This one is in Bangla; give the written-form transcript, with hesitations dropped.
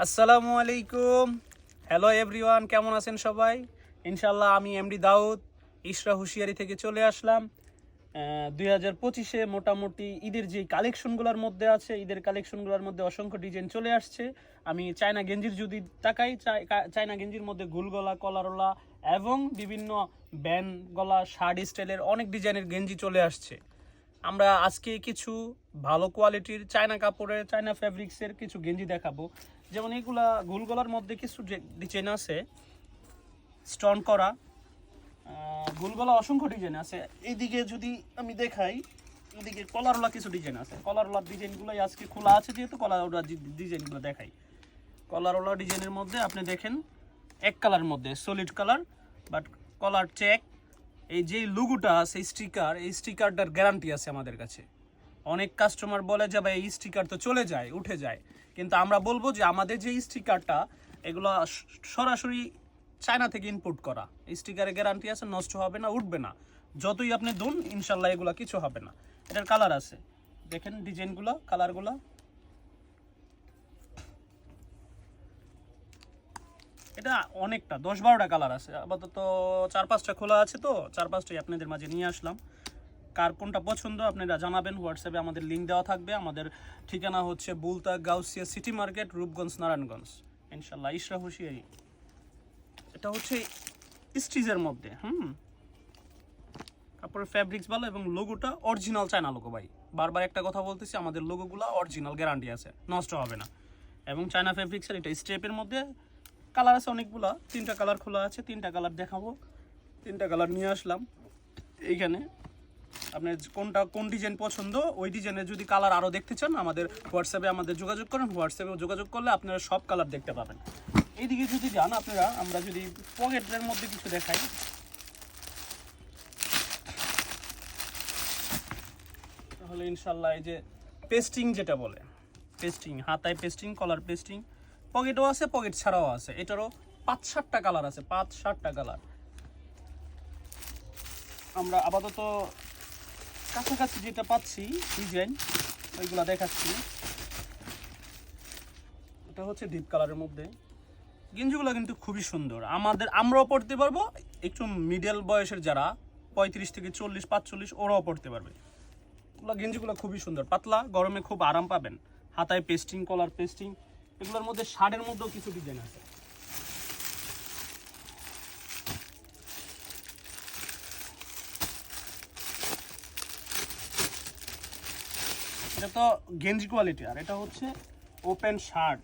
আসসালামু আলাইকুম। হ্যালো এভরিওয়ান, কেমন আছেন সবাই? ইনশাল্লাহ আমি এমডি দাউদ ইশরা হুঁশিয়ারি থেকে চলে আসলাম। 2025-এ মোটামুটি ঈদের যে কালেকশনগুলোর মধ্যে আছে, ঈদের কালেকশনগুলোর মধ্যে অসংখ্য ডিজাইন চলে আসছে। আমি চায়না গেঞ্জির যদি তাকাই, চায়না গেঞ্জির মধ্যে গোল গলা, কলারওয়ালা এবং বিভিন্ন ব্যান্ড গলা, শার্ট স্টাইলের অনেক ডিজাইনের গেঞ্জি চলে আসছে। আমরা আজকে কিছু ভালো কোয়ালিটির চায়না কাপড়ের, চায়না ফ্যাব্রিক্সের কিছু গেঞ্জি দেখাবো। যেমন এগুলা গোল গলার মধ্যে কিছু ডিজাইন আছে স্টোন করা, গোল গলা অসংখ্য ডিজাইন আছে। এইদিকে যদি আমি দেখাই, এদিকে কলারওয়ালা কিছু ডিজাইন আছে। কলারওয়ালার ডিজাইনগুলোই আজকে খোলা আছে, যেহেতু কলারওয়ালা ডিজাইনগুলো দেখাই। কলারওয়ালা ডিজাইনের মধ্যে আপনি দেখেন এক কালার মধ্যে solid colour, but collar check. এই যে লুগুটা আছে স্টিকার, এই স্টিকারটার গ্যারান্টি আছে আমাদের কাছে। অনেক কাস্টমার বলে যে ভাই এই স্টিকার তো চলে যায়, উঠে যায়, কিন্তু আমরা বলবো যে আমাদের যে স্টিকারটা, এগুলো সরাসরি চায়না থেকে ইম্পোর্ট করা। এই স্টিকারের গ্যারান্টি আছে, নষ্ট হবে না, উঠবে না। যতই আপনি ধুন ইনশাল্লাহ এগুলো কিছু হবে না। এটার কালার আছে, দেখেন ডিজাইনগুলো, কালারগুলো। এটা অনেকটা 10-12টা কালার আছে, আপাতত 4-5টা খোলা আছে, তো 4-5টাই আপনাদের মাঝে নিয়ে আসলাম। কার কোনটা পছন্দ আপনারা জানাবেন। হোয়াটসঅ্যাপে আমাদের লিঙ্ক দেওয়া থাকবে। আমাদের ঠিকানা হচ্ছে বুলতা গাউসিয়া সিটি মার্কেট, রূপগঞ্জ, নারায়ণগঞ্জ। ইনশাল্লাহ ইশরা হুঁশিয়ারি। এটা হচ্ছে স্টিচের মধ্যে, কাপড়ের ফ্যাব্রিক্স ভালো এবং লোগোটা অরিজিনাল চায়না লোগো। ভাই বারবার একটা কথা বলতেছি, আমাদের লোগোগুলো অরিজিনাল, গ্যারান্টি আছে, নষ্ট হবে না। এবং চায়না ফ্যাব্রিক্সের এটা স্টেপের মধ্যে কালার আছে অনেকগুলা, 3টা কালার খোলা আছে, 3টা কালার দেখাবো। 3টা কালার নিয়ে আসলাম এইখানে। আপনার কোন ডিজাইন পছন্দ, ওই ডিজাইনের যদি কালার আরও দেখতে চান আমাদের হোয়াটসঅ্যাপে আমাদের যোগাযোগ করেন। হোয়াটসঅ্যাপে যোগাযোগ করলে আপনারা সব কালার দেখতে পাবেন। এইদিকে যদি যান আপনারা, আমরা যদি পকেটের মধ্যে কিছু দেখাই, তাহলে ইনশাল্লাহ এই যে পেস্টিং যেটা বলে, পেস্টিং হাতায় পেস্টিং, কলার পেস্টিং, পকেটও আছে, পকেট ছাড়াও আছে। এটারও 5-7টা কালার আছে, 5-7টা কালার। আমরা আপাতত কাছাকাছি যেটা পাচ্ছি ডিজাইন, ওইগুলা দেখাচ্ছি। এটা হচ্ছে ডিপ কালারের মধ্যে। গেঞ্জিগুলো কিন্তু খুবই সুন্দর, আমরাও পড়তে পারবো। একটু মিডল বয়সের যারা 35 থেকে 40-45, ওরাও পড়তে পারবে। ওগুলো গেঞ্জিগুলো খুবই সুন্দর, পাতলা, গরমে খুব আরাম পাবেন। হাতায় পেস্টিং, কলার পেস্টিং। এগুলোর মধ্যে শার্টের মধ্যেও কিছু ডিজাইন আছে। এটা তো গেঞ্জি কোয়ালিটি, আর এটা হচ্ছে ওপেন শার্ট।